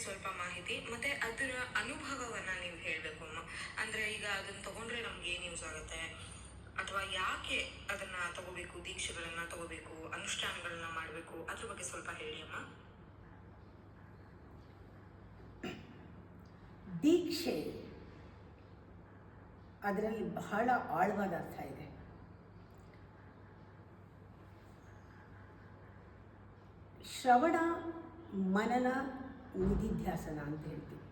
ಸ್ವಲ್ಪ ಮಾಹಿತಿ ಮತ್ತೆ ಅದರ ಅನುಭವವನ್ನ ನೀವು ಹೇಳಬೇಕು ಅಮ್ಮ. ಅಂದ್ರೆ ಈಗ ಅದನ್ನ ತಗೊಂಡ್ರೆ ನಮ್ಗೆ ಏನ್ ಯೂಸ್ ಆಗುತ್ತೆ, ಅಥವಾ ಯಾಕೆ ಅದನ್ನ ತಗೋಬೇಕು, ದೀಕ್ಷೆಗಳನ್ನ ತಗೋಬೇಕು, ಅನುಷ್ಠಾನಗಳನ್ನ ಮಾಡಬೇಕು, ಅದ್ರ ಬಗ್ಗೆ ಸ್ವಲ್ಪ ಹೇಳಿ ಅಮ್ಮ. ದೀಕ್ಷೆ ಅದರಲ್ಲಿ ಬಹಳ ಆಳವಾದ ಅರ್ಥ ಇದೆ. ಶ್ರವಣ, ಮನನ, ನಿಧಿಧ್ಯಾಸನ ಅಂತ ಹೇಳ್ತೀವಿ.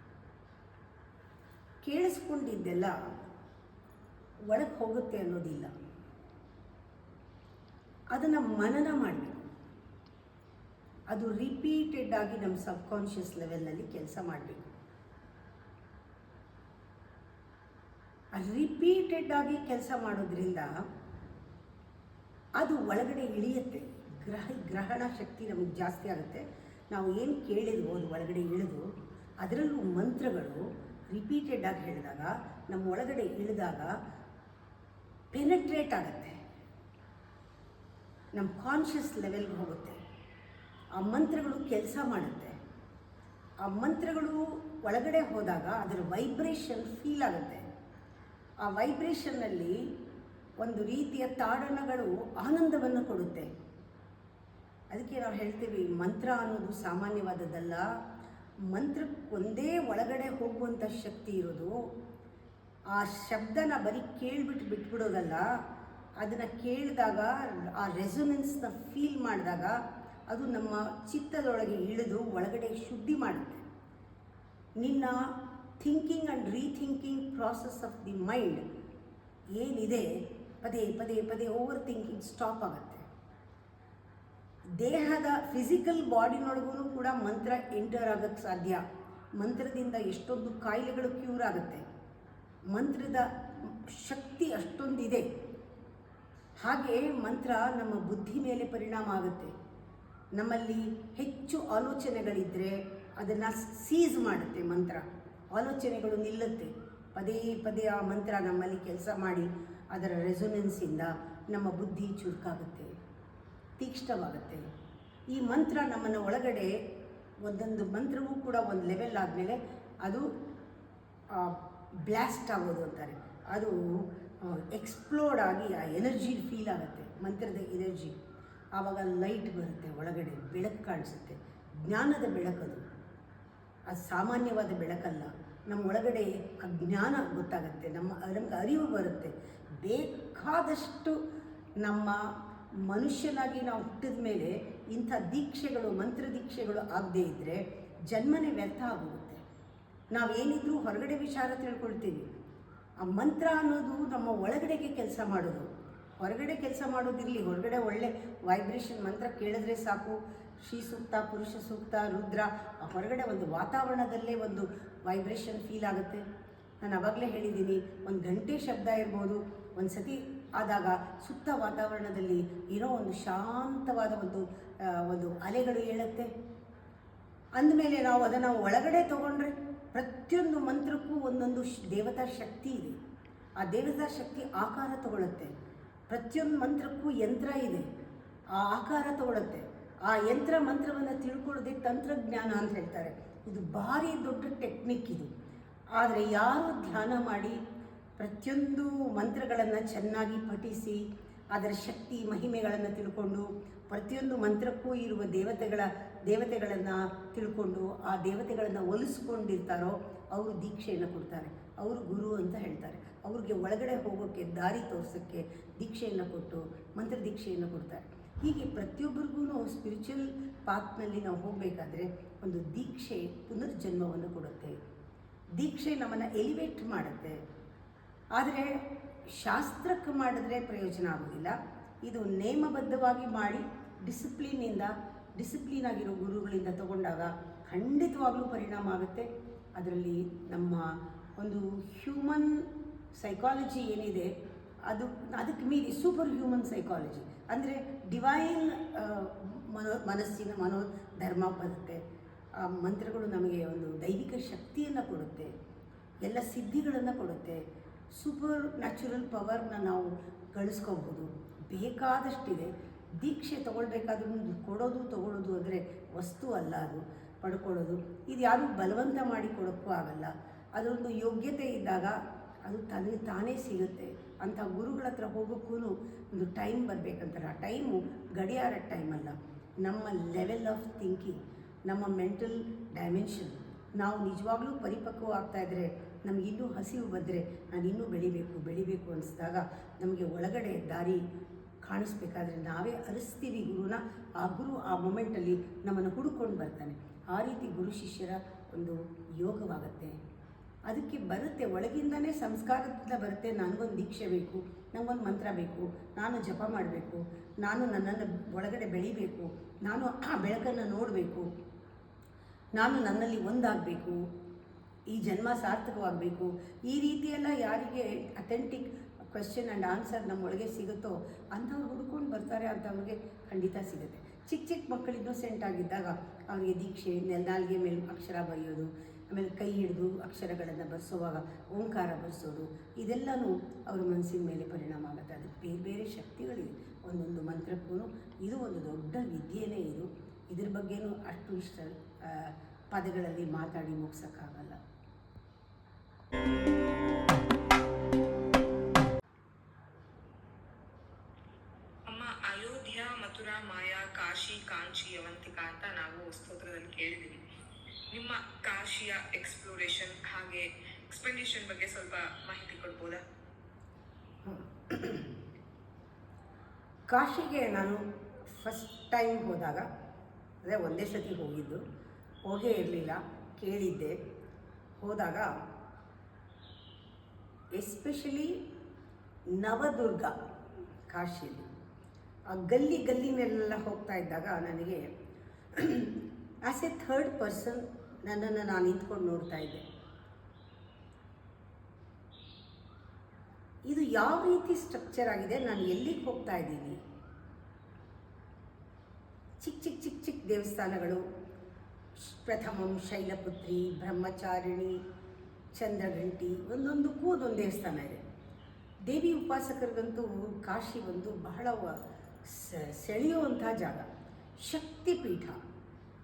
ಕೇಳಿಸ್ಕೊಂಡಿದ್ದೆಲ್ಲ ಒಳಗೆ ಹೋಗುತ್ತೆ ಅನ್ನೋದಿಲ್ಲ, ಅದನ್ನು ಮನನ ಮಾಡಬೇಕು. ಅದು ರಿಪೀಟೆಡ್ ಆಗಿ ನಮ್ಮ ಸಬ್ಕಾನ್ಷಿಯಸ್ ಲೆವೆಲ್ನಲ್ಲಿ ಕೆಲಸ ಮಾಡಬೇಕು. ರಿಪೀಟೆಡ್ ಆಗಿ ಕೆಲಸ ಮಾಡೋದ್ರಿಂದ ಅದು ಒಳಗಡೆ ಇಳಿಯುತ್ತೆ. ಗ್ರಹಣ ಶಕ್ತಿ ನಮಗೆ ಜಾಸ್ತಿ ಆಗುತ್ತೆ. ನಾವು ಏನು ಕೇಳಿದ್ವೋ ಅದು ಒಳಗಡೆ ಇಳಿದು, ಅದರಲ್ಲೂ ಮಂತ್ರಗಳು ರಿಪೀಟೆಡ್ ಆಗಿ ಹೇಳಿದಾಗ ನಮ್ಮ ಒಳಗಡೆ ಇಳಿದಾಗ ಪೆನೆಟ್ರೇಟ್ ಆಗುತ್ತೆ, ನಮ್ಮ ಕಾನ್ಷಿಯಸ್ ಲೆವೆಲ್ಗೆ ಹೋಗುತ್ತೆ. ಆ ಮಂತ್ರಗಳು ಕೆಲಸ ಮಾಡುತ್ತೆ. ಆ ಮಂತ್ರಗಳು ಒಳಗಡೆ ಹೋದಾಗ ಅದರ ವೈಬ್ರೇಷನ್ ಫೀಲ್ ಆಗುತ್ತೆ. ಆ ವೈಬ್ರೇಷನ್ನಲ್ಲಿ ಒಂದು ರೀತಿಯ ತಾಡನಗಳು ಆನಂದವನ್ನು ಕೊಡುತ್ತೆ. ಅದಕ್ಕೆ ನಾವು ಹೇಳ್ತೀವಿ, ಮಂತ್ರ ಅನ್ನೋದು ಸಾಮಾನ್ಯವಾದದ್ದಲ್ಲ. ಮಂತ್ರಕ್ಕೊಂದೇ ಒಳಗಡೆ ಹೋಗುವಂಥ ಶಕ್ತಿ ಇರೋದು. ಆ ಶಬ್ದನ ಬರೀ ಬಿಟ್ಬಿಡೋದಲ್ಲ, ಅದನ್ನು ಕೇಳಿದಾಗ ಆ ರೆಸೊನೆನ್ಸ್ನ ಫೀಲ್ ಮಾಡಿದಾಗ ಅದು ನಮ್ಮ ಚಿತ್ತದೊಳಗೆ ಇಳಿದು ಒಳಗಡೆ ಶುದ್ಧಿ ಮಾಡುತ್ತೆ. ನಿನ್ನ thinking and rethinking process of the mind ಏನಿದೆ, ಪದೇ ಪದೇ ಪದೇ ಓವರ್ ಥಿಂಕಿಂಗ್ ಸ್ಟಾಪ್ ಆಗುತ್ತೆ. ದೇಹದ ಫಿಸಿಕಲ್ ಬಾಡಿನೊಳಗೂ ಕೂಡ ಮಂತ್ರ ಎಂಟರ್ ಆಗೋಕ್ಕೆ ಸಾಧ್ಯ. ಮಂತ್ರದಿಂದ ಎಷ್ಟೊಂದು ಕಾಯಿಲೆಗಳು ಕ್ಯೂರ್ ಆಗುತ್ತೆ. ಮಂತ್ರದ ಶಕ್ತಿ ಅಷ್ಟೊಂದಿದೆ. ಹಾಗೆ ಮಂತ್ರ ನಮ್ಮ ಬುದ್ಧಿ ಮೇಲೆ ಪರಿಣಾಮ ಆಗುತ್ತೆ. ನಮ್ಮಲ್ಲಿ ಹೆಚ್ಚು ಆಲೋಚನೆಗಳಿದ್ದರೆ ಅದನ್ನು ಸೀಸ್ ಮಾಡುತ್ತೆ ಮಂತ್ರ. ಆಲೋಚನೆಗಳು ನಿಲ್ಲುತ್ತೆ. ಪದೇ ಪದೇ ಆ ಮಂತ್ರ ನಮ್ಮಲ್ಲಿ ಕೆಲಸ ಮಾಡಿ ಅದರ ರೆಸೊನೆನ್ಸಿಂದ ನಮ್ಮ ಬುದ್ಧಿ ಚುರುಕಾಗುತ್ತೆ, ತೀಕ್ಷ್ಣವಾಗುತ್ತೆ. ಈ ಮಂತ್ರ ನಮ್ಮನ್ನು ಒಳಗಡೆ, ಒಂದೊಂದು ಮಂತ್ರವೂ ಕೂಡ ಒಂದು ಲೆವೆಲ್ ಆದಮೇಲೆ ಅದು ಬ್ಲಾಸ್ಟ್ ಆಗೋದು ಅಂತಾರೆ. ಅದು ಎಕ್ಸ್ಪ್ಲೋಡ್ ಆಗಿ ಆ ಎನರ್ಜಿ ಫೀಲ್ ಆಗುತ್ತೆ, ಮಂತ್ರದ ಎನರ್ಜಿ. ಆವಾಗ ಲೈಟ್ ಬರುತ್ತೆ, ಒಳಗಡೆ ಬೆಳಕು ಕಾಣಿಸುತ್ತೆ. ಜ್ಞಾನದ ಬೆಳಕದು, ಅದು ಸಾಮಾನ್ಯವಾದ ಬೆಳಕಲ್ಲ. ನಮ್ಮ ಒಳಗಡೆ ಆ ಜ್ಞಾನ ಗೊತ್ತಾಗುತ್ತೆ, ನಮಗೆ ಅರಿವು ಬರುತ್ತೆ. ಬೇಕಾದಷ್ಟು ನಮ್ಮ ಮನುಷ್ಯನಾಗಿ ನಾವು ಹುಟ್ಟಿದ ಮೇಲೆ ಇಂಥ ದೀಕ್ಷೆಗಳು, ಮಂತ್ರ ದೀಕ್ಷೆಗಳು ಆಗದೇ ಇದ್ದರೆ ಜನ್ಮನೇ ವ್ಯರ್ಥ ಆಗೋಗುತ್ತೆ. ನಾವೇನಿದ್ರೂ ಹೊರಗಡೆ ವಿಚಾರ ತಿಳ್ಕೊಳ್ತೀವಿ. ಆ ಮಂತ್ರ ಅನ್ನೋದು ನಮ್ಮ ಒಳಗಡೆಗೆ ಕೆಲಸ ಮಾಡೋದು. ಹೊರಗಡೆ ಕೆಲಸ ಮಾಡೋದಿರಲಿ, ಹೊರಗಡೆ ಒಳ್ಳೆ ವೈಬ್ರೇಷನ್ ಮಂತ್ರ ಕೇಳಿದ್ರೆ ಸಾಕು. ಶ್ರೀ ಸೂಕ್ತ, ಪುರುಷ ಸೂಕ್ತ, ರುದ್ರ, ಹೊರಗಡೆ ಒಂದು ವಾತಾವರಣದಲ್ಲೇ ಒಂದು ವೈಬ್ರೇಷನ್ ಫೀಲ್ ಆಗುತ್ತೆ. ನಾನು ಆವಾಗಲೇ ಹೇಳಿದ್ದೀನಿ, ಒಂದು ಗಂಟೆ ಶಬ್ದ ಇರ್ಬೋದು, ಒಂದು ಸತಿ ಆದಾಗ ಸುತ್ತ ವಾತಾವರಣದಲ್ಲಿ ಏನೋ ಒಂದು ಶಾಂತವಾದ ಒಂದು ಅಲೆಗಳು ಹೇಳುತ್ತೆ. ಅಂದಮೇಲೆ ನಾವು ಅದನ್ನು ಒಳಗಡೆ ತಗೊಂಡ್ರೆ ಪ್ರತಿಯೊಂದು ಮಂತ್ರಕ್ಕೂ ಒಂದೊಂದು ದೇವತಾ ಶಕ್ತಿ ಇದೆ. ಆ ದೇವತಾ ಶಕ್ತಿ ಆಕಾರ ತಗೊಳ್ಳುತ್ತೆ. ಪ್ರತಿಯೊಂದು ಮಂತ್ರಕ್ಕೂ ಯಂತ್ರ ಇದೆ, ಆ ಆಕಾರ ತಗೊಳ್ಳುತ್ತೆ. ಆ ಯಂತ್ರ ಮಂತ್ರವನ್ನು ತಿಳ್ಕೊಳ್ಳೋದೇ ತಂತ್ರಜ್ಞಾನ ಅಂತ ಹೇಳ್ತಾರೆ. ಇದು ಭಾರಿ ದೊಡ್ಡ ಟೆಕ್ನಿಕ್ ಇದು. ಆದರೆ ಯಾರು ಧ್ಯಾನ ಮಾಡಿ ಪ್ರತಿಯೊಂದು ಮಂತ್ರಗಳನ್ನು ಚೆನ್ನಾಗಿ ಪಠಿಸಿ ಅದರ ಶಕ್ತಿ ಮಹಿಮೆಗಳನ್ನು ತಿಳ್ಕೊಂಡು ಪ್ರತಿಯೊಂದು ಮಂತ್ರಕ್ಕೂ ಇರುವ ದೇವತೆಗಳನ್ನು ತಿಳ್ಕೊಂಡು ಆ ದೇವತೆಗಳನ್ನು ಒಲಿಸ್ಕೊಂಡಿರ್ತಾರೋ ಅವರು ದೀಕ್ಷೆಯನ್ನು ಕೊಡ್ತಾರೆ. ಅವರು ಗುರು ಅಂತ ಹೇಳ್ತಾರೆ. ಅವ್ರಿಗೆ ಒಳಗಡೆ ಹೋಗೋಕ್ಕೆ ದಾರಿ ತೋರಿಸೋಕ್ಕೆ ದೀಕ್ಷೆಯನ್ನು ಕೊಟ್ಟು ಮಂತ್ರ ದೀಕ್ಷೆಯನ್ನು ಕೊಡ್ತಾರೆ. ಹೀಗೆ ಪ್ರತಿಯೊಬ್ಬರಿಗೂ ಸ್ಪಿರಿಚುವಲ್ ಪಾತ್ನಲ್ಲಿ ನಾವು ಹೋಗಬೇಕಾದ್ರೆ ಒಂದು ದೀಕ್ಷೆ ಪುನರ್ಜನ್ಮವನ್ನು ಕೊಡುತ್ತೆ. ದೀಕ್ಷೆ ನಮ್ಮನ್ನು ಎಲಿವೇಟ್ ಮಾಡುತ್ತೆ. ಆದರೆ ಶಾಸ್ತ್ರಕ್ಕೆ ಮಾಡಿದ್ರೆ ಪ್ರಯೋಜನ ಆಗೋದಿಲ್ಲ. ಇದು ನೇಮಬದ್ಧವಾಗಿ ಮಾಡಿ ಡಿಸಿಪ್ಲಿನ್ ಆಗಿರೋ ಗುರುಗಳಿಂದ ತಗೊಂಡಾಗ ಖಂಡಿತವಾಗ್ಲೂ ಪರಿಣಾಮ ಆಗುತ್ತೆ. ಅದರಲ್ಲಿ ನಮ್ಮ ಒಂದು ಹ್ಯೂಮನ್ ಸೈಕಾಲಜಿ ಏನಿದೆ ಅದಕ್ಕೆ ಮೀರಿ ಸೂಪರ್ ಹ್ಯೂಮನ್ ಸೈಕಾಲಜಿ ಅಂದರೆ ಡಿವೈನ್ ಮನಸ್ಸಿನ ಮನೋಧರ್ಮ ಬರುತ್ತೆ. ಆ ಮಂತ್ರಗಳು ನಮಗೆ ಒಂದು ದೈವಿಕ ಶಕ್ತಿಯನ್ನು ಕೊಡುತ್ತೆ, ಎಲ್ಲ ಸಿದ್ಧಿಗಳನ್ನು ಕೊಡುತ್ತೆ. ಸೂಪರ್ ನ್ಯಾಚುರಲ್ ಪವರ್ನ ನಾವು ಗಳಿಸ್ಕೋಬೋದು. ಬೇಕಾದಷ್ಟಿದೆ. ದೀಕ್ಷೆ ತಗೊಳ್ಬೇಕಾದ್ರೂ ಕೊಡೋದು ತಗೊಳ್ಳೋದು ಅಂದರೆ ವಸ್ತು ಅಲ್ಲ, ಅದು ಪಡ್ಕೊಳ್ಳೋದು, ಇದು ಯಾರೂ ಬಲವಂತ ಮಾಡಿ ಕೊಡೋಕ್ಕೂ ಆಗಲ್ಲ. ಅದರೊಂದು ಯೋಗ್ಯತೆ ಇದ್ದಾಗ ಅದು ತಾನೇ ಸಿಗುತ್ತೆ. ಅಂಥ ಗುರುಗಳ ಹತ್ರ ಹೋಗೋಕ್ಕೂ ಒಂದು ಟೈಮ್ ಬರಬೇಕಂತಾರೆ. ಆ ಟೈಮು ಗಡಿಯಾರ ಟೈಮ್ ಅಲ್ಲ, ನಮ್ಮ ಲೆವೆಲ್ ಆಫ್ ಥಿಂಕಿಂಗ್, ನಮ್ಮ ಮೆಂಟಲ್ ಡೈಮೆನ್ಷನ್. ನಾವು ನಿಜವಾಗ್ಲೂ ಪರಿಪಕ್ವ ಆಗ್ತಾಯಿದ್ರೆ, ನಮಗಿನ್ನೂ ಹಸಿವು ಬಂದರೆ ನಾನು ಇನ್ನೂ ಬೆಳಿಬೇಕು ಅನಿಸಿದಾಗ ನಮಗೆ ಒಳಗಡೆ ದಾರಿ ಕಾಣಿಸ್ಬೇಕಾದ್ರೆ ನಾವೇ ಅರಿಸ್ತೀವಿ ಗುರುನ. ಆ ಗುರು ಆ ಮೊಮೆಂಟಲ್ಲಿ ನಮ್ಮನ್ನು ಹುಡುಕೊಂಡು ಬರ್ತಾನೆ. ಆ ರೀತಿ ಗುರು ಶಿಷ್ಯರ ಒಂದು ಯೋಗವಾಗುತ್ತೆ. ಅದಕ್ಕೆ ಬರುತ್ತೆ, ಒಳಗಿಂದನೇ ಸಂಸ್ಕಾರದಿಂದ ಬರುತ್ತೆ. ನನಗೊಂದು ದೀಕ್ಷೆ ಬೇಕು, ನನಗೊಂದು ಮಂತ್ರ ಬೇಕು, ನಾನು ಜಪ ಮಾಡಬೇಕು, ನಾನು ನನ್ನನ್ನು ಒಳಗಡೆ ಬೆಳಿಬೇಕು, ನಾನು ಆ ಬೆಳಕನ್ನು ನೋಡಬೇಕು, ನಾನು ನನ್ನಲ್ಲಿ ಒಂದಾಗಬೇಕು, ಈ ಜನ್ಮ ಸಾರ್ಥಕವಾಗಬೇಕು. ಈ ರೀತಿಯೆಲ್ಲ ಯಾರಿಗೆ ಅಥೆಂಟಿಕ್ ಕ್ವೆಶ್ಚನ್ ಆ್ಯಂಡ್ ಆನ್ಸರ್ ನಮ್ಮೊಳಗೆ ಸಿಗುತ್ತೋ ಅಂಥವ್ರು ಹುಡ್ಕೊಂಡು ಬರ್ತಾರೆ. ಅಂಥವ್ರಿಗೆ ಖಂಡಿತ ಸಿಗುತ್ತೆ. ಚಿಕ್ಕ ಮಕ್ಕಳು ಇನ್ನೋಸೆಂಟ್ ಆಗಿದ್ದಾಗ ಅವರಿಗೆ ದೀಕ್ಷೆ, ನಾಲ್ಗೆ ಮೇಲೆ ಅಕ್ಷರ ಬರೆಯೋದು, ಆಮೇಲೆ ಕೈ ಹಿಡಿದು ಅಕ್ಷರಗಳನ್ನು ಬರೆಸೋವಾಗ ಓಂಕಾರ ಬರೆಸೋದು, ಇದೆಲ್ಲನೂ ಅವ್ರ ಮನಸ್ಸಿನ ಮೇಲೆ ಪರಿಣಾಮ ಆಗುತ್ತೆ. ಅದಕ್ಕೆ ಬೇರೆ ಬೇರೆ ಶಕ್ತಿಗಳಿವೆ ಒಂದೊಂದು ಮಂತ್ರಕ್ಕೂ. ಇದು ಒಂದು ದೊಡ್ಡ ವಿದ್ಯೆಯೇ ಇದು. ಇದ್ರ ಬಗ್ಗೆನೂ ಅಷ್ಟು ಇಷ್ಟ ಪದಗಳಲ್ಲಿ ಮಾತಾಡಿ ಮುಗಿಸೋಕ್ಕಾಗಲ್ಲ. ಅಮ್ಮ, ಅಯೋಧ್ಯ, ಮಥುರಾ, ಮಾಯಾ, ಕಾಶಿ, ಕಾಂಚಿ, ಅವಂತಿಕಾ ಅಂತ ನಾವು ಸ್ತೋತ್ರದಲ್ಲಿ ಕೇಳಿದ್ದೀವಿ. ನಿಮ್ಮ ಕಾಶಿಯ ಎಕ್ಸ್ಪ್ಲೋರೇಷನ್ ಹಾಗೆ ಎಕ್ಸ್ಪೆಂಡಿಷನ್ ಬಗ್ಗೆ ಸ್ವಲ್ಪ ಮಾಹಿತಿ ಕೊಡ್ಬೋದಾ? ಕಾಶಿಗೆ ನಾನು ಫಸ್ಟ್ ಟೈಮ್ ಹೋದಾಗ, ಅದೇ ಒಂದೇ ಸತಿ ಹೋಗಿದ್ದು, ಹೋಗೇ ಇರಲಿಲ್ಲ, ಕೇಳಿದ್ದೆ. ಹೋದಾಗ ಎಸ್ಪೆಷಲಿ ನವದುರ್ಗ ಕಾಶಿಯಲ್ಲಿ ಆ ಗಲ್ಲಿನೆಲ್ಲ ಹೋಗ್ತಾ ಇದ್ದಾಗ ನನಗೆ ಆ್ಯಸ್ ಎ ಥರ್ಡ್ ಪರ್ಸನ್ ನನ್ನನ್ನು ನಾನು ನಿಂತ್ಕೊಂಡು ನೋಡ್ತಾ ಇದ್ದೆ. ಇದು ಯಾವ ರೀತಿ ಸ್ಟ್ರಕ್ಚರ್ ಆಗಿದೆ, ನಾನು ಎಲ್ಲಿಗೆ ಹೋಗ್ತಾ ಇದ್ದೀನಿ. ಚಿಕ್ಕ ದೇವಸ್ಥಾನಗಳು, ಪ್ರಥಮಂ, ಶೈಲಪುತ್ರಿ, ಬ್ರಹ್ಮಚಾರಿಣಿ, ಚಂದ್ರಘಂಟಿ, ಒಂದೊಂದಕ್ಕೂ ಒಂದೊಂದು ದೇವಸ್ಥಾನ ಇದೆ. ದೇವಿ ಉಪಾಸಕರಿಗಂತೂ ಕಾಶಿ ಒಂದು ಬಹಳ ಸೆಳೆಯುವಂಥ ಜಾಗ, ಶಕ್ತಿಪೀಠ.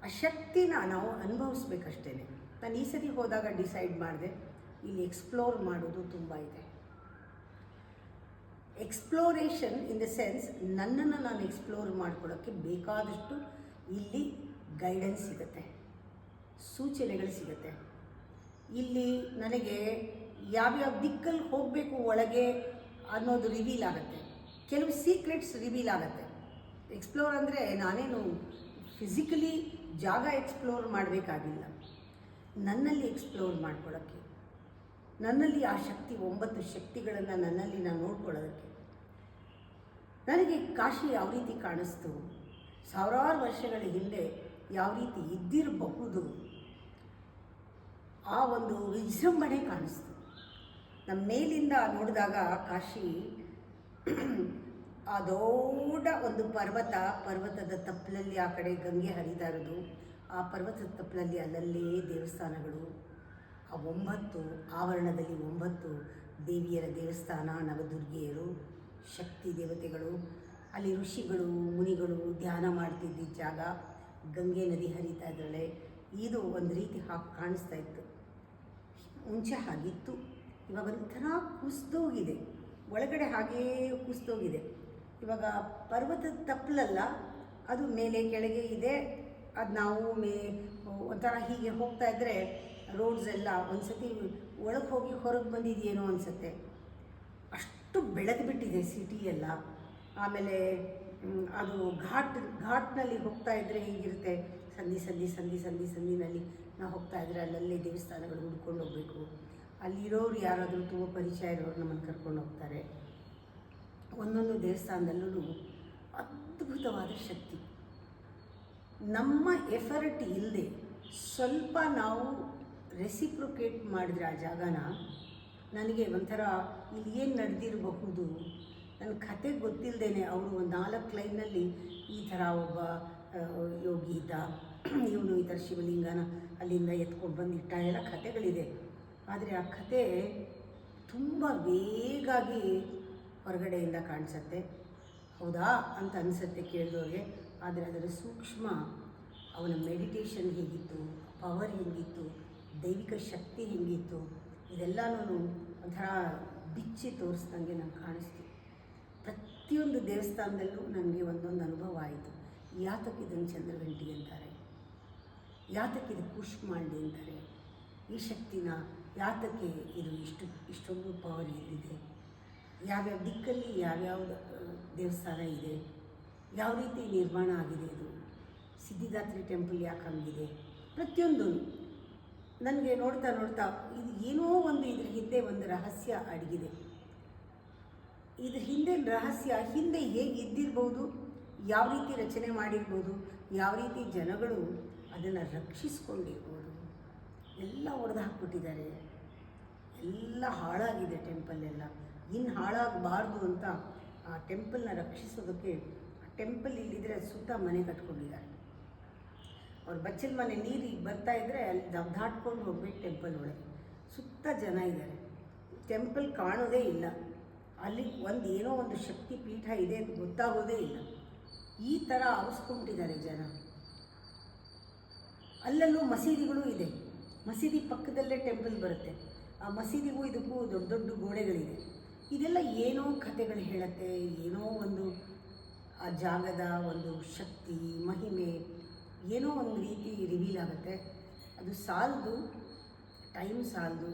ಆ ಶಕ್ತಿನ ನಾವು ಅನುಭವಿಸ್ಬೇಕಷ್ಟೇ. ನಾನು ಈ ಸತಿ ಹೋದಾಗ ಡಿಸೈಡ್ ಮಾಡಿದೆ, ಇಲ್ಲಿ ಎಕ್ಸ್ಪ್ಲೋರ್ ಮಾಡೋದು ತುಂಬ ಇದೆ. ಎಕ್ಸ್ಪ್ಲೋರೇಷನ್ ಇನ್ ದ ಸೆನ್ಸ್, ನನ್ನನ್ನು ನಾನು ಎಕ್ಸ್ಪ್ಲೋರ್ ಮಾಡ್ಕೊಳ್ಳೋಕ್ಕೆ ಬೇಕಾದಷ್ಟು ಇಲ್ಲಿ ಗೈಡೆನ್ಸ್ ಸಿಗುತ್ತೆ, ಸೂಚನೆಗಳು ಸಿಗುತ್ತೆ. ಇಲ್ಲಿ ನನಗೆ ಯಾವ್ಯಾವ ದಿಕ್ಕಲ್ಲಿ ಹೋಗಬೇಕು ಒಳಗೆ ಅನ್ನೋದು ರಿವೀಲ್ ಆಗುತ್ತೆ. ಕೆಲವು ಸೀಕ್ರೆಟ್ಸ್ ರಿವೀಲ್ ಆಗುತ್ತೆ. ಎಕ್ಸ್ಪ್ಲೋರ್ ಅಂದರೆ ನಾನೇನು ಫಿಸಿಕಲಿ ಜಾಗ ಎಕ್ಸ್ಪ್ಲೋರ್ ಮಾಡಬೇಕಾಗಿಲ್ಲ, ನನ್ನಲ್ಲಿ ಎಕ್ಸ್ಪ್ಲೋರ್ ಮಾಡ್ಕೊಳ್ಳೋಕ್ಕೆ, ನನ್ನಲ್ಲಿ ಆ ಶಕ್ತಿ, 9 ಶಕ್ತಿಗಳನ್ನು ನನ್ನಲ್ಲಿ ನಾನು ನೋಡ್ಕೊಳ್ಳೋದಕ್ಕೆ. ನನಗೆ ಕಾಶಿ ಯಾವ ರೀತಿ ಕಾಣಿಸ್ತು, ಸಾವಿರಾರು ವರ್ಷಗಳ ಹಿಂದೆ ಯಾವ ರೀತಿ ಇದ್ದಿರಬಹುದು, ಆ ಒಂದು ವಿಜೃಂಭಣೆ ಕಾಣಿಸ್ತು. ನಮ್ಮ ಮೇಲಿಂದ ನೋಡಿದಾಗ ಕಾಶಿ ಆ ದೊಡ್ಡ ಒಂದು ಪರ್ವತದ ತಪ್ಪಲಲ್ಲಿ ಆ ಕಡೆ ಗಂಗೆ ಹರಿತಾ ಇರೋದು, ಆ ಪರ್ವತದ ತಪ್ಪಲಲ್ಲಿ ಅಲ್ಲಲ್ಲೇ ದೇವಸ್ಥಾನಗಳು, ಆ 9 ಆವರಣದಲ್ಲಿ 9 ದೇವಿಯರ ದೇವಸ್ಥಾನ, ನವದುರ್ಗಿಯರು, ಶಕ್ತಿ ದೇವತೆಗಳು, ಅಲ್ಲಿ ಋಷಿಗಳು ಮುನಿಗಳು ಧ್ಯಾನ ಮಾಡ್ತಿದ್ದ ಜಾಗ, ಗಂಗೆ ನದಿ ಹರಿತಾ ಇದ್ದಾಳೆ. ಇದು ಒಂದು ರೀತಿ ಹಾಗೆ ಕಾಣಿಸ್ತಾ ಇತ್ತು. ಮುಂಚೆ ಹಾಗಿತ್ತು, ಇವಾಗ ಒಂಥರ ಕುಸಿದೋಗಿದೆ, ಒಳಗಡೆ ಹಾಗೇ ಕುಸಿದೋಗಿದೆ. ಇವಾಗ ಪರ್ವತದ ತಪ್ಪಲಲ್ಲ, ಅದು ಮೇಲೆ ಕೆಳಗೆ ಇದೆ. ಅದು ನಾವು ಒಂಥರ ಹೀಗೆ ಹೋಗ್ತಾ ಇದ್ದರೆ ರೋಡ್ಸ್ ಎಲ್ಲ ಒಂದು ಸತಿ ಒಳಗೆ ಹೋಗಿ ಹೊರಗೆ ಬಂದಿದೆಯೇನೋ ಅನಿಸುತ್ತೆ, ಅಷ್ಟು ಬೆಳೆದುಬಿಟ್ಟಿದೆ ಸಿಟಿ ಎಲ್ಲ. ಆಮೇಲೆ ಅದು ಘಾಟ್ನಲ್ಲಿ ಹೋಗ್ತಾ ಇದ್ದರೆ ಹೀಗಿರುತ್ತೆ, ಸಂದಿನಲ್ಲಿ ನಾವು ಹೋಗ್ತಾ ಇದ್ದರೆ ಅಲ್ಲಲ್ಲೇ ದೇವಸ್ಥಾನಗಳು ಹುಡ್ಕೊಂಡು ಹೋಗಬೇಕು. ಅಲ್ಲಿರೋರು ಯಾರಾದರೂ ತುಂಬ ಪರಿಚಯ ಇರೋರು ನಮ್ಮನ್ನು ಕರ್ಕೊಂಡು ಹೋಗ್ತಾರೆ. ಒಂದೊಂದು ದೇವಸ್ಥಾನದಲ್ಲೂ ಅದ್ಭುತವಾದ ಶಕ್ತಿ. ನಮ್ಮ ಎಫರ್ಟ್ ಇಲ್ಲದೆ ಸ್ವಲ್ಪ ನಾವು ರೆಸಿಪ್ರೊಕೇಟ್ ಮಾಡಿದ್ರೆ ಆ ಜಾಗನ, ನನಗೆ ಒಂಥರ ಇಲ್ಲಿ ಏನು ನಡೆದಿರಬಹುದು, ನನ್ನ ಕತೆ ಗೊತ್ತಿಲ್ಲದೇನೆ ಅವರು ಒಂದು 4 ಲೈನಲ್ಲಿ ಈ ಥರ ಒಬ್ಬ ಯೋಗಿ ಇದ್ದ, ಇವನು ಈ ಥರ ಶಿವಲಿಂಗನ ಅಲ್ಲಿಂದ ಎತ್ಕೊಂಡು ಬಂದಿಟ್ಟ, ಎಲ್ಲ ಕತೆಗಳಿದೆ. ಆದರೆ ಆ ಕತೆ ತುಂಬ ವೇಗಾಗಿ ಹೊರಗಡೆಯಿಂದ ಕಾಣಿಸುತ್ತೆ. ಹೌದಾ ಅಂತ ಅನಿಸುತ್ತೆ ಕೇಳಿದವ್ರಿಗೆ, ಆದರೆ ಅದರ ಸೂಕ್ಷ್ಮ ಅವನ ಮೆಡಿಟೇಷನ್ ಹೇಗಿತ್ತು, ಪವರ್ ಹೇಗಿತ್ತು, ದೈವಿಕ ಶಕ್ತಿ ಹೇಗಿತ್ತು, ಇದೆಲ್ಲನೂ ಒಂಥರ ಬಿಚ್ಚಿ ತೋರಿಸ್ದಂಗೆ ನಂಗೆ ಕಾಣಿಸ್ತು. ಪ್ರತಿಯೊಂದು ದೇವಸ್ಥಾನದಲ್ಲೂ ನನಗೆ ಒಂದೊಂದು ಅನುಭವ ಆಯಿತು. ಯಾತಕ್ಕೆ ಇದನ್ನು ಚಂದ್ರಗಂಟಿ ಅಂತಾರೆ, ಯಾತಕ್ಕೆ ಇದು ಕೂಷ್ಮಾಂಡಿ ಅಂತಾರೆ, ಈ ಶಕ್ತಿನ ಯಾತಕ್ಕೆ ಇದು ಇಷ್ಟೊಂದು ಪವರ್ ಇಲ್ಲಿದೆ, ಯಾವ್ಯಾವ ದಿಕ್ಕಲ್ಲಿ ಯಾವ್ಯಾವ ದೇವಸ್ಥಾನ ಇದೆ, ಯಾವ ರೀತಿ ನಿರ್ಮಾಣ ಆಗಿದೆ, ಇದು ಸಿದ್ಧಿದಾತ್ರಿ ಟೆಂಪಲ್ ಯಾಕೆ ಹಂಗಿದೆ, ಪ್ರತಿಯೊಂದು ನನಗೆ ನೋಡ್ತಾ ನೋಡ್ತಾ ಇದು ಏನೋ ಒಂದು ಇದ್ರ ಹಿಂದೆ ಒಂದು ರಹಸ್ಯ ಅಡಗಿದೆ. ಇದ್ರ ಹಿಂದೆ ರಹಸ್ಯ ಹಿಂದೆ ಹೇಗೆ ಇದ್ದಿರ್ಬೋದು, ಯಾವ ರೀತಿ ರಚನೆ ಮಾಡಿರ್ಬೋದು, ಯಾವ ರೀತಿ ಜನಗಳು ಅದನ್ನು ರಕ್ಷಿಸ್ಕೊಂಡಿರ್ಬೋದು, ಎಲ್ಲ ಒಡೆದು ಹಾಕ್ಬಿಟ್ಟಿದ್ದಾರೆ. ಎಲ್ಲ ಹಾಳಾಗಿದೆ ಟೆಂಪಲ್ ಎಲ್ಲ. ಇನ್ನು ಹಾಳಾಗಬಾರ್ದು ಅಂತ ಆ ಟೆಂಪಲ್ನ ರಕ್ಷಿಸೋದಕ್ಕೆ ಟೆಂಪಲ್ ಇಲ್ಲಿದ್ರೆ ಸುತ್ತ ಮನೆ ಕಟ್ಕೊಂಡಿದ್ದಾರೆ. ಅವ್ರ ಬಚ್ಚಲ ಮನೆ ನೀರಿಗೆ ಬರ್ತಾ ಇದ್ದರೆ ಅಲ್ಲಿ ದಾಟ್ಕೊಂಡು ಹೋಗ್ಬೇಕು ಟೆಂಪಲ್ ಒಳಗೆ. ಸುತ್ತ ಜನ ಇದ್ದಾರೆ, ಟೆಂಪಲ್ ಕಾಣೋದೇ ಇಲ್ಲ. ಅಲ್ಲಿ ಏನೋ ಒಂದು ಶಕ್ತಿ ಪೀಠ ಇದೆ ಅಂತ ಗೊತ್ತಾಗೋದೇ ಇಲ್ಲ. ಈ ಥರ ಆವಿಸ್ಕೊಂಡಿದ್ದಾರೆ ಜನ. ಅಲ್ಲಲ್ಲೂ ಮಸೀದಿಗಳು ಇದೆ, ಮಸೀದಿ ಪಕ್ಕದಲ್ಲೇ ಟೆಂಪಲ್ ಬರುತ್ತೆ. ಆ ಮಸೀದಿಗೂ ಇದಕ್ಕೂ ದೊಡ್ಡ ದೊಡ್ಡ ಗೋಡೆಗಳಿದೆ. ಇದೆಲ್ಲ ಏನೋ ಕಥೆಗಳು ಹೇಳುತ್ತೆ, ಏನೋ ಒಂದು ಆ ಜಾಗದ ಒಂದು ಶಕ್ತಿ ಮಹಿಮೆ ಏನೋ ಒಂದು ರೀತಿ ರಿವೀಲ್ ಆಗುತ್ತೆ. ಅದು ಸಾಲದು, ಟೈಮ್ ಸಾಲದು.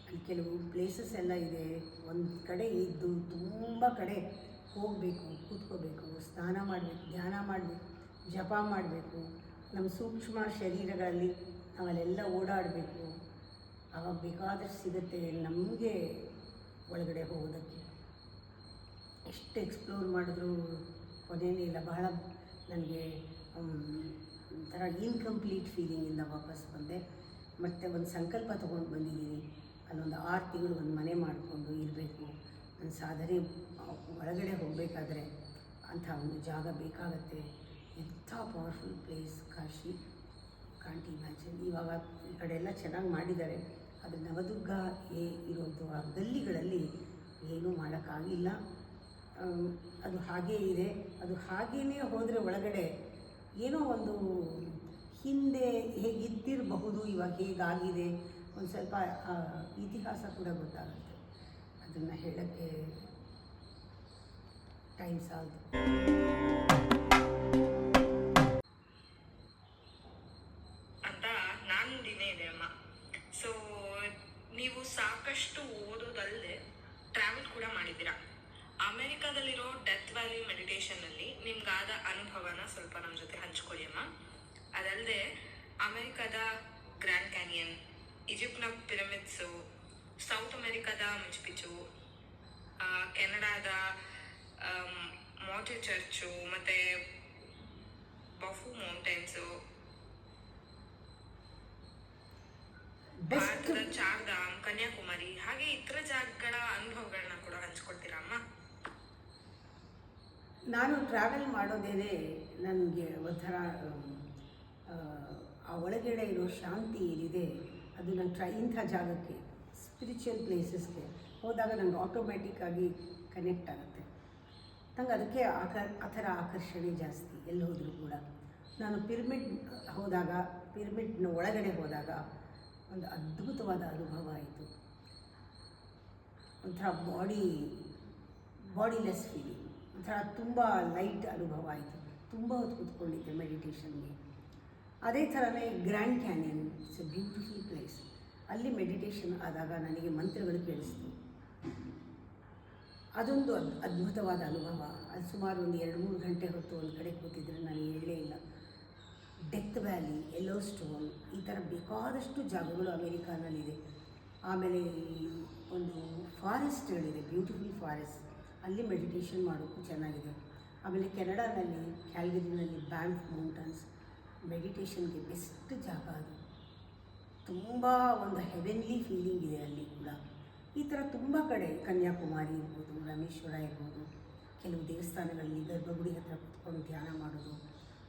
ಅಲ್ಲಿ ಕೆಲವು ಪ್ಲೇಸಸ್ ಎಲ್ಲ ಇದೆ, ಒಂದು ಕಡೆ ಇದ್ದು ತುಂಬ ಕಡೆ ಹೋಗಬೇಕು, ಕೂತ್ಕೋಬೇಕು, ಸ್ನಾನ ಮಾಡಬೇಕು, ಧ್ಯಾನ ಮಾಡಬೇಕು, ಜಪ ಮಾಡಬೇಕು. ನಮ್ಮ ಸೂಕ್ಷ್ಮ ಶರೀರಗಳಲ್ಲಿ ನಾವಲ್ಲೆಲ್ಲ ಓಡಾಡಬೇಕು. ಆವಾಗ ಬೇಕಾದಷ್ಟು ಸಿಗುತ್ತೆ ನಮಗೆ ಒಳಗಡೆ ಹೋಗೋದಕ್ಕೆ. ಎಷ್ಟು ಎಕ್ಸ್ಪ್ಲೋರ್ ಮಾಡಿದ್ರೂ ಕೊನೆಯೇ ಇಲ್ಲ. ಬಹಳ ನನಗೆ ಒಂಥರ ಇನ್ಕಂಪ್ಲೀಟ್ ಫೀಲಿಂಗಿಂದ ವಾಪಸ್ ಬಂದೆ. ಮತ್ತು ಒಂದು ಸಂಕಲ್ಪ ತೊಗೊಂಡು ಬಂದಿದ್ದೀನಿ, ಅಲ್ಲೊಂದು 6 ತಿಂಗಳು ಒಂದು ಮನೆ ಮಾಡಿಕೊಂಡು ಇರಬೇಕು. ನನ್ನ ಸಾಧನೆ ಒಳಗಡೆ ಹೋಗಬೇಕಾದ್ರೆ ಅಂಥ ಒಂದು ಜಾಗ ಬೇಕಾಗತ್ತೆ. ಎಂಥ powerful place Kashi, can't imagine. ಇವಾಗ ಈ ಕಡೆ ಎಲ್ಲ ಚೆನ್ನಾಗಿ ಮಾಡಿದ್ದಾರೆ, ಆದರೆ ನವದುರ್ಗ ಇರೋದು ಆ ಗಲ್ಲಿಗಳಲ್ಲಿ ಏನೂ ಮಾಡೋಕ್ಕಾಗಿಲ್ಲ. ಅದು ಹಾಗೇ ಇದೆ. ಅದು ಹಾಗೇ ಹೋದರೆ ಒಳಗಡೆ ಏನೋ ಒಂದು ಹಿಂದೆ ಹೇಗಿದ್ದಿರಬಹುದು, ಇವಾಗ ಹೇಗಾಗಿದೆ, ಒಂದು ಸ್ವಲ್ಪ ಇತಿಹಾಸ ಕೂಡ ಗೊತ್ತಾಗುತ್ತೆ. ಅದನ್ನು ಹೇಳೋಕ್ಕೆ ಟೈಮ್ ಸಾಲದು. ಅಂತ ನಾನು ದಿನೇ ಇದೆ ಅಮ್ಮ. ಸೊ ನೀವು ಸಾಕಷ್ಟು ಓದೋದಲ್ಲದೆ ಟ್ರಾವೆಲ್ ಕೂಡ ಮಾಡಿದ್ದೀರಾ. ಅಮೆರಿಕಾದಲ್ಲಿರೋ ಡೆತ್ ವ್ಯಾಲಿ ಮೆಡಿಟೇಷನಲ್ಲಿ ನಿಮ್ಗಾದ ಅನುಭವನ ಸ್ವಲ್ಪ ನಮ್ಮ ಜೊತೆ ಹಂಚ್ಕೊಳ್ಳಿ ಅಮ್ಮ. ಅದಲ್ಲದೆ ಅಮೆರಿಕದ ಗ್ರ್ಯಾಂಡ್ ಕ್ಯಾನಿಯನ್, ಈಜಿಪ್ಟ್ನ ಪಿರಮಿಡ್ಸು, ಸೌತ್ ಅಮೆರಿಕಾದ ಮಿಚ್ಪಿಚು, ಕೆನಡಾದ ಮಾಟೆ ಚರ್ಚು, ಮತ್ತು ಬಫು ಮೌಂಟೇನ್ಸು, ಭಾರತದ ಚಾರ್ಧಾಮ್, ಕನ್ಯಾಕುಮಾರಿ, ಹಾಗೆ ಇತರ ಜಾಗಗಳ ಅನುಭವಗಳನ್ನ ಕೂಡ ಹಂಚ್ಕೊಳ್ತೀರಾ ಅಮ್ಮ? ನಾನು ಟ್ರಾವೆಲ್ ಮಾಡೋದೇನೆ ನನಗೆ ಒಂಥರ ಆ ಒಳಗಡೆ ಇರೋ ಶಾಂತಿ ಏನಿದೆ ಅದು ನಂಗೆ ಇಂಥ ಜಾಗಕ್ಕೆ ಸ್ಪಿರಿಚುವಲ್ ಪ್ಲೇಸಸ್ಗೆ ಹೋದಾಗ ನಂಗೆ ಆಟೋಮ್ಯಾಟಿಕ್ಕಾಗಿ ಕನೆಕ್ಟ್ ಆಗುತ್ತೆ. ನಂಗೆ ಅದಕ್ಕೆ ಆ ಥರ ಆಕರ್ಷಣೆ ಜಾಸ್ತಿ. ಎಲ್ಲಿ ಹೋದರೂ ಕೂಡ ನಾನು ಪಿರಮಿಡ್ನ ಒಳಗಡೆ ಹೋದಾಗ ಒಂದು ಅದ್ಭುತವಾದ ಅನುಭವ ಆಯಿತು. ಒಂಥರ ಬಾಡಿಲೆಸ್ ಫೀಲಿಂಗ್, ಒಂಥರ ತುಂಬ ಲೈಟ್ ಅನುಭವ ಆಯಿತು. ತುಂಬ ಹೊತ್ತು ಕೂತ್ಕೊಂಡಿದ್ದೆ ಮೆಡಿಟೇಷನ್ಗೆ. ಅದೇ ಥರನೇ grand canyon, it's A beautiful place. ಅಲ್ಲಿ ಮೆಡಿಟೇಷನ್ ಆದಾಗ ನನಗೆ ಮಂತ್ರಗಳು ಕೇಳಿಸ್ತು. ಅದೊಂದು ಅದ್ಭುತವಾದ ಅನುಭವ. ಅದು ಸುಮಾರು ಒಂದು 2-3 ಗಂಟೆ ಹೊತ್ತು ಒಂದು ಕಡೆ ಕೂತಿದ್ರೆ ನಾನು ಹೇಳಲೇ ಇಲ್ಲ. ಡೆತ್ ವ್ಯಾಲಿ, ಯೆಲ್ಲೋ ಸ್ಟೋನ್, ಈ ಥರ ಬೇಕಾದಷ್ಟು ಜಾಗಗಳು ಅಮೇರಿಕಾನಲ್ಲಿದೆ. ಆಮೇಲೆ ಒಂದು ಫಾರೆಸ್ಟ್ಗಳಿದೆ, ಬ್ಯೂಟಿಫುಲ್ ಫಾರೆಸ್ಟ್, ಅಲ್ಲಿ ಮೆಡಿಟೇಷನ್ ಮಾಡೋಕ್ಕೂ ಚೆನ್ನಾಗಿದೆ. ಆಮೇಲೆ ಕೆನಡಾನಲ್ಲಿ ಕ್ಯಾಲ್ಗರಿನಲ್ಲಿ ಬ್ಯಾಂಫ್ ಮೌಂಟನ್ಸ್, ಮೆಡಿಟೇಷನ್ಗೆ ಬೆಸ್ಟ್ ಜಾಗ ಅದು. ತುಂಬ ಒಂದು ಹೆವೆನ್ಲಿ ಫೀಲಿಂಗ್ ಇದೆ ಅಲ್ಲಿ ಕೂಡ. ಈ ಥರ ತುಂಬ ಕಡೆ, ಕನ್ಯಾಕುಮಾರಿ ಇರ್ಬೋದು, ರಾಮೇಶ್ವರ ಇರ್ಬೋದು, ಕೆಲವು ದೇವಸ್ಥಾನಗಳಲ್ಲಿ ಗರ್ಭಗುಡಿ ಹತ್ರ ಕೂತ್ಕೊಂಡು ಧ್ಯಾನ ಮಾಡೋದು,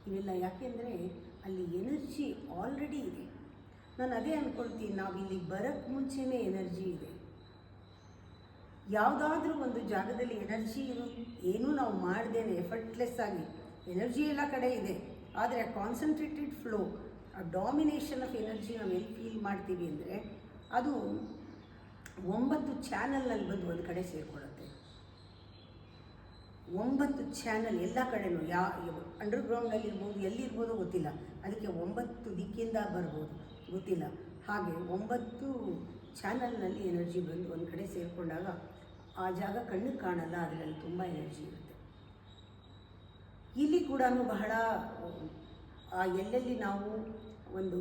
ಇವೆಲ್ಲ ಯಾಕೆಂದರೆ ಅಲ್ಲಿ ಎನರ್ಜಿ ಆಲ್ರೆಡಿ ಇದೆ. ನಾನು ಅದೇ ಅಂದ್ಕೊಳ್ತೀನಿ, ನಾವು ಇಲ್ಲಿ ಬರೋಕ್ಕೆ ಮುಂಚೆನೇ ಎನರ್ಜಿ ಇದೆ. ಯಾವುದಾದ್ರೂ ಒಂದು ಜಾಗದಲ್ಲಿ ಎನರ್ಜಿ ಏನೂ ನಾವು ಮಾಡ್ದೇನೆ ಎಫರ್ಟ್ಲೆಸ್ ಆಗಿ ಎನರ್ಜಿ ಎಲ್ಲ ಕಡೆ ಇದೆ. ಆದರೆ ಆ ಕಾನ್ಸಂಟ್ರೇಟೆಡ್ ಫ್ಲೋ, ಆ ಡಾಮಿನೇಷನ್ ಆಫ್ ಎನರ್ಜಿ ನಾವು ಎಲ್ಲಿ ಫೀಲ್ ಮಾಡ್ತೀವಿ ಅಂದರೆ ಅದು 9 ಚಾನಲ್ನಲ್ಲಿ ಬಂದು ಒಂದು ಕಡೆ ಸೇರಿಕೊಳ್ಳುತ್ತೆ. 9 ಚಾನಲ್ ಎಲ್ಲ ಕಡೆನೂ ಅಂಡರ್ಗ್ರೌಂಡಲ್ಲಿ ಇರ್ಬೋದು, ಎಲ್ಲಿರ್ಬೋದೋ ಗೊತ್ತಿಲ್ಲ, ಅದಕ್ಕೆ 9 ದಿಕ್ಕಿಂದ ಬರ್ಬೋದು ಗೊತ್ತಿಲ್ಲ. ಹಾಗೆ 9 ಚಾನಲ್ನಲ್ಲಿ ಎನರ್ಜಿ ಬಂದು ಒಂದು ಕಡೆ ಸೇರಿಕೊಂಡಾಗ ಆ ಜಾಗ ಕಣ್ಣಿಗೆ ಕಾಣಲ್ಲ, ಅದರಲ್ಲಿ ತುಂಬ ಎನರ್ಜಿ ಇರುತ್ತೆ. ಇಲ್ಲಿ ಕೂಡ ಬಹಳ ಎಲ್ಲೆಲ್ಲಿ ನಾವು ಒಂದು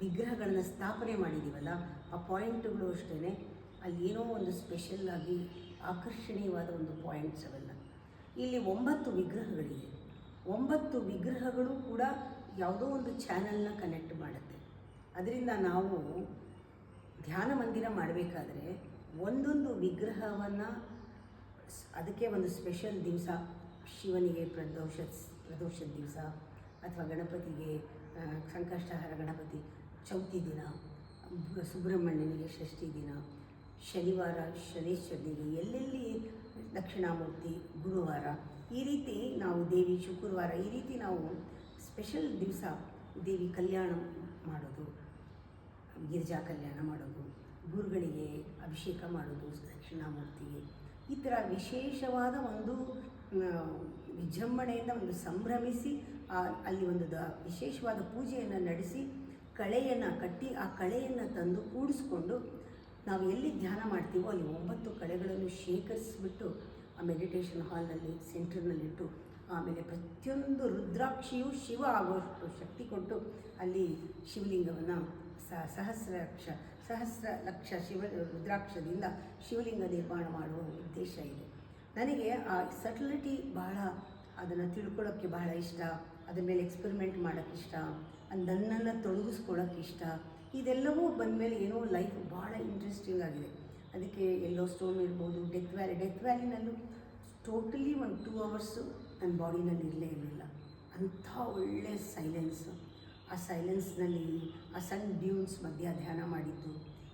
ವಿಗ್ರಹಗಳನ್ನು ಸ್ಥಾಪನೆ ಮಾಡಿದ್ದೀವಲ್ಲ, ಆ ಪಾಯಿಂಟ್ಗಳು ಅಷ್ಟೇ, ಅಲ್ಲಿ ಏನೋ ಒಂದು ಸ್ಪೆಷಲ್ಲಾಗಿ ಆಕರ್ಷಣೀಯವಾದ ಒಂದು ಪಾಯಿಂಟ್ಸ್ ಅವೆಲ್ಲ. ಇಲ್ಲಿ 9 ವಿಗ್ರಹಗಳಿವೆ. 9 ವಿಗ್ರಹಗಳು ಕೂಡ ಯಾವುದೋ ಒಂದು ಚಾನಲ್ನ ಕನೆಕ್ಟ್ ಮಾಡುತ್ತೆ. ಅದರಿಂದ ನಾವು ಧ್ಯಾನ ಮಂದಿರ ಮಾಡಬೇಕಾದ್ರೆ ಒಂದೊಂದು ವಿಗ್ರಹವನ್ನು ಅದಕ್ಕೆ ಒಂದು ಸ್ಪೆಷಲ್ ದಿವಸ, ಶಿವನಿಗೆ ಪ್ರದೋಷದ ದಿವಸ, ಅಥವಾ ಗಣಪತಿಗೆ ಸಂಕಷ್ಟಹರ ಗಣಪತಿ ಚೌತಿ ದಿನ, ಸುಬ್ರಹ್ಮಣ್ಯನಿಗೆ ಷಷ್ಠಿ ದಿನ, ಶನಿವಾರ ಶನೇಶ್ವರನಿಗೆ, ಎಲ್ಲೆಲ್ಲಿ ದಕ್ಷಿಣಾಮೂರ್ತಿ ಗುರುವಾರ, ಈ ರೀತಿ ನಾವು ದೇವಿ ಶುಕ್ರವಾರ, ಈ ರೀತಿ ನಾವು ಸ್ಪೆಷಲ್ ದಿವಸ ದೇವಿ ಕಲ್ಯಾಣ ಮಾಡೋದು, ಗಿರಿಜಾ ಕಲ್ಯಾಣ ಮಾಡೋದು, ಗುರುಗಳಿಗೆ ಅಭಿಷೇಕ ಮಾಡೋದು, ದಕ್ಷಿಣಾಮೂರ್ತಿಗೆ, ಈ ಥರ ವಿಶೇಷವಾದ ಒಂದು ವಿಜೃಂಭಣೆಯಿಂದ ಒಂದು ಸಂಭ್ರಮಿಸಿ ಅಲ್ಲಿ ಒಂದು ವಿಶೇಷವಾದ ಪೂಜೆಯನ್ನು ನಡೆಸಿ ಕಳೆಯನ್ನು ಕಟ್ಟಿ ಆ ಕಳೆಯನ್ನು ತಂದು ಕೂಡಿಸ್ಕೊಂಡು ನಾವು ಎಲ್ಲಿ ಧ್ಯಾನ ಮಾಡ್ತೀವೋ ಅಲ್ಲಿ 9 ಕಳೆಗಳನ್ನು ಶೇಖರಿಸಿಬಿಟ್ಟು ಆ ಮೆಡಿಟೇಷನ್ ಹಾಲ್ನಲ್ಲಿ ಸೆಂಟರ್ನಲ್ಲಿಟ್ಟು, ಆಮೇಲೆ ಪ್ರತಿಯೊಂದು ರುದ್ರಾಕ್ಷಿಯು ಶಿವ ಆಗುವಷ್ಟು ಶಕ್ತಿ ಕೊಟ್ಟು ಅಲ್ಲಿ ಶಿವಲಿಂಗವನ್ನು ಸಹಸ್ರ ಲಕ್ಷ ರುದ್ರಾಕ್ಷದಿಂದ ಶಿವಲಿಂಗ ನಿರ್ಮಾಣ ಮಾಡುವ ಉದ್ದೇಶ ಇದೆ. ನನಗೆ ಆ ಸಟಲಿಟಿ ಬಹಳ, ಅದನ್ನು ತಿಳ್ಕೊಳ್ಳೋಕ್ಕೆ ಬಹಳ ಇಷ್ಟ, ಅದ್ರ ಮೇಲೆ ಎಕ್ಸ್ಪೆರಿಮೆಂಟ್ ಮಾಡೋಕ್ಕೆ ಇಷ್ಟ, ನನ್ನನ್ನು ತೊಡಗಿಸ್ಕೊಳ್ಳೋಕ್ಕೆ ಇಷ್ಟ. ಇದೆಲ್ಲವೂ ಬಂದಮೇಲೆ ಏನೋ ಲೈಫ್ ಭಾಳ ಇಂಟ್ರೆಸ್ಟಿಂಗ್ ಆಗಿದೆ. ಅದಕ್ಕೆ ಎಲ್ಲೋ ಸ್ಟೋನ್ ಇರ್ಬೋದು, ಡೆತ್ ವ್ಯಾಲಿನಲ್ಲೂ ಟೋಟಲಿ ಒಂದು 2 ಅವರ್ಸು ನನ್ನ ಬಾಡಿನಲ್ಲಿ ಇರಲಿಲ್ಲ. ಅಂಥ ಒಳ್ಳೆಯ ಸೈಲೆನ್ಸು. ಆ ಸೈಲೆನ್ಸ್ನಲ್ಲಿ ಆ ಸಣ್ಣ ಡ್ಯೂನ್ಸ್ ಮಧ್ಯ ಧ್ಯಾನ ಮಾಡಿದ್ದು,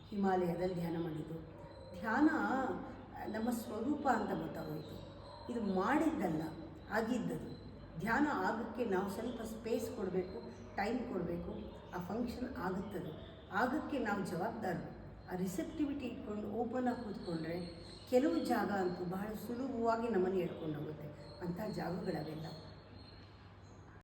ಹಿಮಾಲಯದಲ್ಲಿ ಧ್ಯಾನ ಮಾಡಿದ್ದು. ಧ್ಯಾನ ನಮ್ಮ ಸ್ವರೂಪ ಅಂತ ಗೊತ್ತಾಗೋಯಿತು. ಇದು ಮಾಡಿದ್ದಲ್ಲ, ಆಗಿದ್ದದು. ಧ್ಯಾನ ಆಗೋಕ್ಕೆ ನಾವು ಸ್ವಲ್ಪ ಸ್ಪೇಸ್ ಕೊಡಬೇಕು, ಟೈಮ್ ಕೊಡಬೇಕು, ಆ ಫಂಕ್ಷನ್ ಆಗುತ್ತದೆ. ಆಗೋಕ್ಕೆ ನಾವು ಜವಾಬ್ದಾರರು. ಆ ರಿಸೆಪ್ಟಿವಿಟಿ ಇಟ್ಕೊಂಡು ಓಪನಾಗಿ ಕೂತ್ಕೊಂಡ್ರೆ ಕೆಲವು ಜಾಗ ಅಂತೂ ಬಹಳ ಸುಲಭವಾಗಿ ನಮ್ಮನ್ನು ಎಳ್ಕೊಂಡು ಹೋಗುತ್ತೆ. ಅಂಥ ಜಾಗಗಳವೆಲ್ಲ.